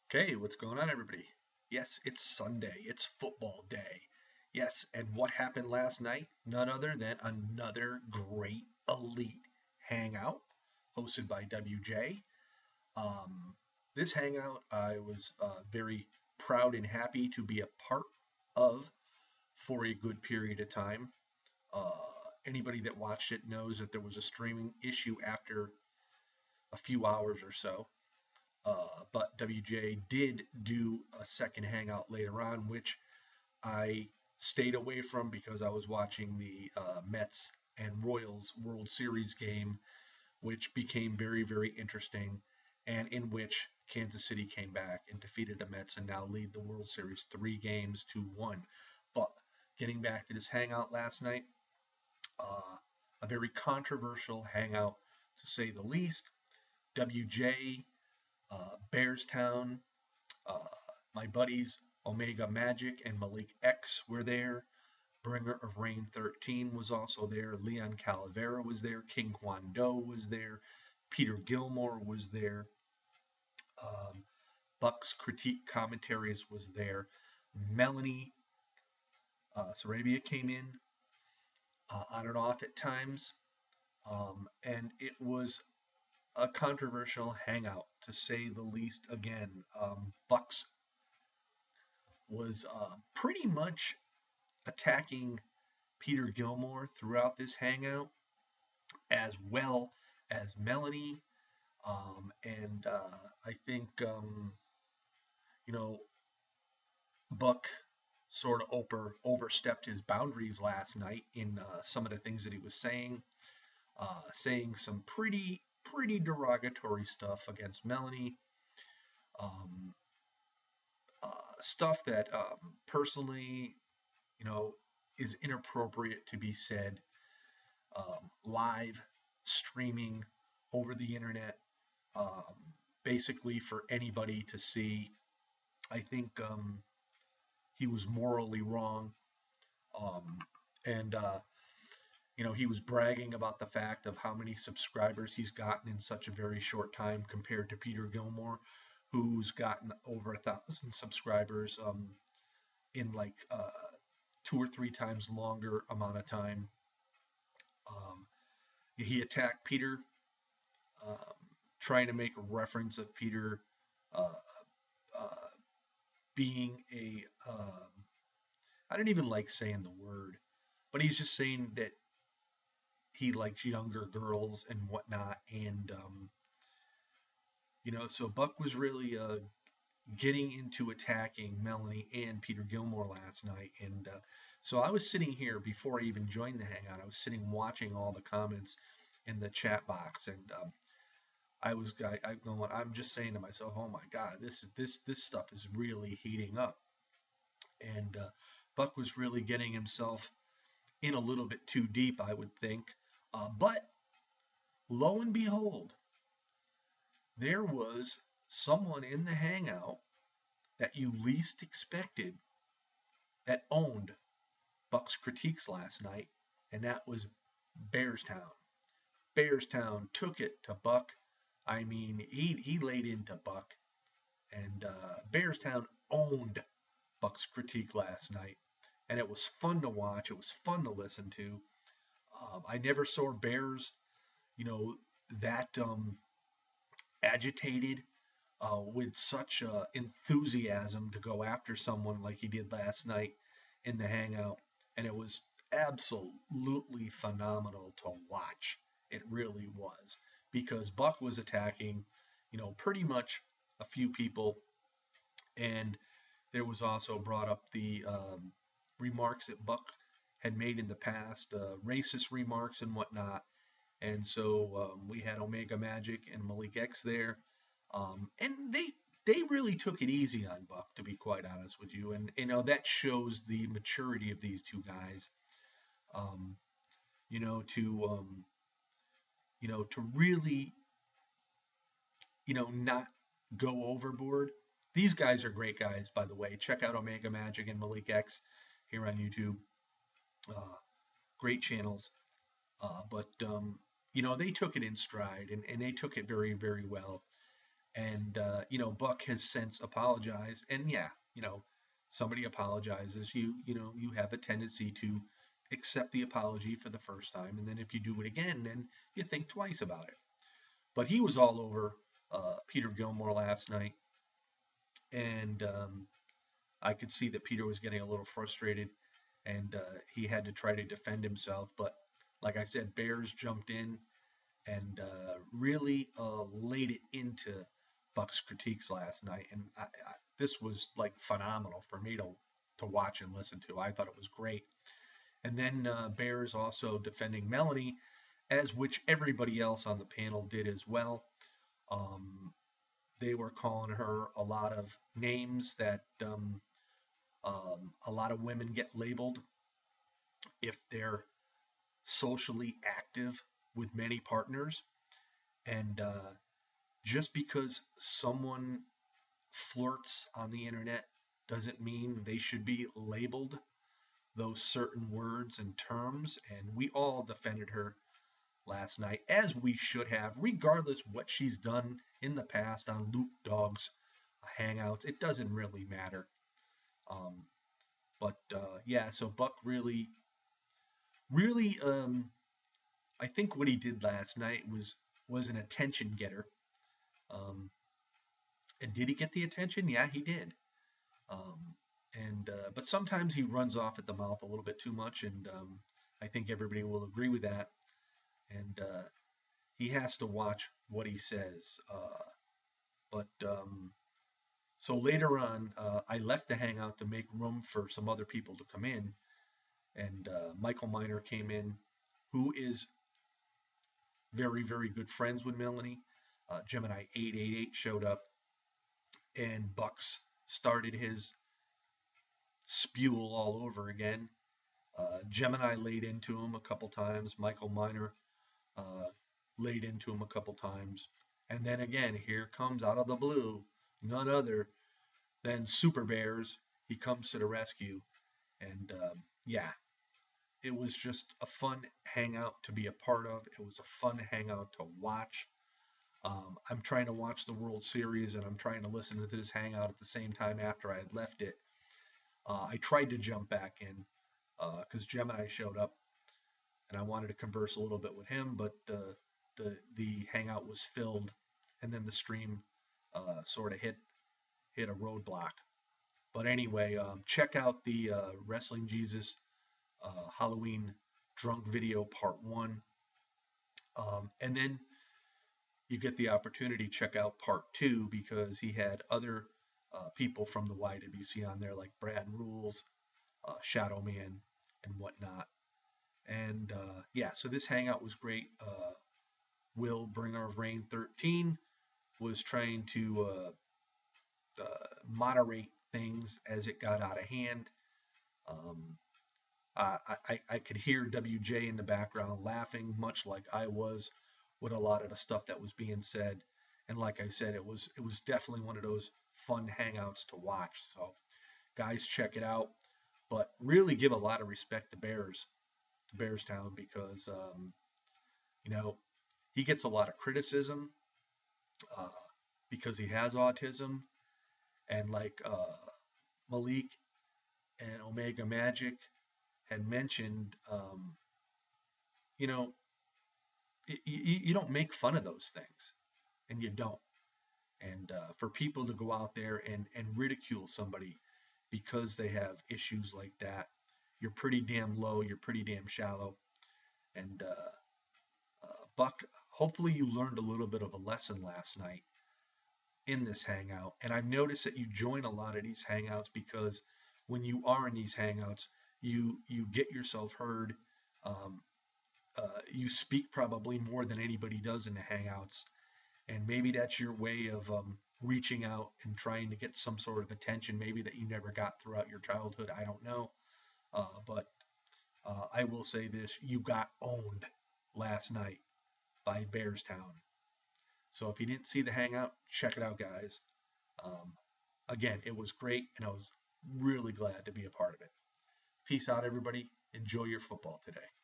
Okay, what's going on, everybody? Yes, it's Sunday. It's football day. Yes, and what happened last night? None other than another great elite hangout hosted by WJ. Um, this hangout, I was very proud and happy to be a part of for a good period of time. Uh, Anybody that watched it knows that there was a streaming issue after a few hours or so. But WJ did do a second hangout later on, which I stayed away from because I was watching the Mets and Royals World Series game, which became very, very interesting, and in which Kansas City came back and defeated the Mets and now lead the World Series 3 games to 1. But getting back to this hangout last night, uh, a very controversial hangout to say the least. WJ, Bearstown, uh, my buddies Omega Magic and Malik X were there. Bringer of Rain 13 was also there. Leon Calavera was there. King Kwan Do was there. Peter Gilmore was there. Um, Buck's Critique Commentaries was there. Melanie Sarabia came in on and off at times. And it was a controversial hangout, to say the least. Again, Bucks was pretty much attacking Peter Gilmore throughout this hangout, as well as Melanie. And I think, you know, Buck sort of overstepped his boundaries last night in some of the things that he was saying some pretty derogatory stuff against Melanie. Um, Stuff that personally, you know, is inappropriate to be said live streaming over the internet, um, basically for anybody to see. I think he was morally wrong, um, and he was bragging about the fact of how many subscribers he's gotten in such a very short time compared to Peter Gilmore, who's gotten over 1,000 subscribers in like 2 or 3 times longer amount of time. Um, he attacked Peter, um, trying to make a reference of Peter uh, uh, being a I don't even like saying the word, but he's just saying that he likes younger girls and whatnot, and so Buck was really getting into attacking Melanie and Peter Gilmore last night, and so I was sitting here before I even joined the hangout. I was sitting watching all the comments in the chat box, and I'm just saying to myself, oh my God, this stuff is really heating up, and Buck was really getting himself in a little bit too deep, I would think. But lo and behold, there was someone in the hangout that you least expected that owned Buck's critiques last night, and that was Bearstown. Bearstown took it to Buck. I mean, he laid into Buck, and Bearstown owned Buck's critique last night, and it was fun to watch. It was fun to listen to. I never saw Bears, you know, that agitated with such enthusiasm to go after someone like he did last night in the hangout, and it was absolutely phenomenal to watch. It really was, because Buck was attacking, pretty much a few people, and there was also brought up the remarks that Buck had made in the past, racist remarks and whatnot. And so we had Omega Magic and Malik X there, and they really took it easy on Buck, to be quite honest with you. And that shows the maturity of these two guys. Um, you know to to really not go overboard. These guys are great guys, by the way. Check out Omega Magic and Malik X here on YouTube. Uh, Great channels. But they took it in stride, and they took it very, very well. And Buck has since apologized. And yeah, somebody apologizes, you have a tendency to accept the apology for the first time, and then if you do it again, then you think twice about it. But he was all over Peter Gilmore last night, and I could see that Peter was getting a little frustrated, and he had to try to defend himself. But like I said, Bears jumped in and really laid it into Buck's critiques last night, and this was like phenomenal for me to watch and listen to. I thought it was great. And then Bears also defending Melanie, as which everybody else on the panel did as well. Um, they were calling her a lot of names that a lot of women get labeled if they're socially active with many partners. And just because someone flirts on the internet doesn't mean they should be labeled those certain words and terms. And we all defended her last night, as we should have, regardless what she's done in the past on Luke Dogg's hangouts. It doesn't really matter. Um, but yeah, so Buck really, I think what he did last night was an attention getter. Um, and did he get the attention? Yeah, he did. Um, and but sometimes he runs off at the mouth a little bit too much, and I think everybody will agree with that. And he has to watch what he says. But so later on, I left the hangout to make room for some other people to come in, and Michael Miner came in, who is very, very good friends with Melanie. Gemini 888 showed up, and Bucks started his spewel all over again. Gemini laid into him a couple times. Michael Miner uh, laid into him a couple times. And then again, here comes out of the blue none other than Super Bears. He comes to the rescue. And yeah, it was just a fun hangout to be a part of. It was a fun hangout to watch. I'm trying to watch the World Series and I'm trying to listen to this hangout at the same time after I had left it. I tried to jump back in because Gemini showed up and I wanted to converse a little bit with him, but the hangout was filled, and then the stream sort of hit a roadblock. But anyway, check out the Wrestling Jesus Halloween drunk video part one, and then you get the opportunity to check out part two because he had other people from the YWC on there like Brad Rules, Shadow Man, and whatnot. And yeah, so this hangout was great. Will, Bringer of Rain 13, was trying to moderate things as it got out of hand. Um, I could hear WJ in the background laughing, much like I was with a lot of the stuff that was being said. And like I said, it was definitely one of those fun hangouts to watch. So guys, check it out. But really give a lot of respect to Bearstown, because you know he gets a lot of criticism uh, because he has autism, and like Malik and Omega Magic had mentioned, you know, you don't make fun of those things, and you don't. And for people to go out there and ridicule somebody because they have issues like that, you're pretty damn low, you're pretty damn shallow. And Buck, hopefully you learned a little bit of a lesson last night in this hangout. And I've noticed that you join a lot of these hangouts because when you are in these hangouts, you get yourself heard. Um, you speak probably more than anybody does in the hangouts, and maybe that's your way of reaching out and trying to get some sort of attention, maybe that you never got throughout your childhood. I don't know, but I will say this: you got owned last night by Bearstown. So if you didn't see the hangout, check it out, guys. Um, Again, it was great, and I was really glad to be a part of it. Peace out, everybody. Enjoy your football today.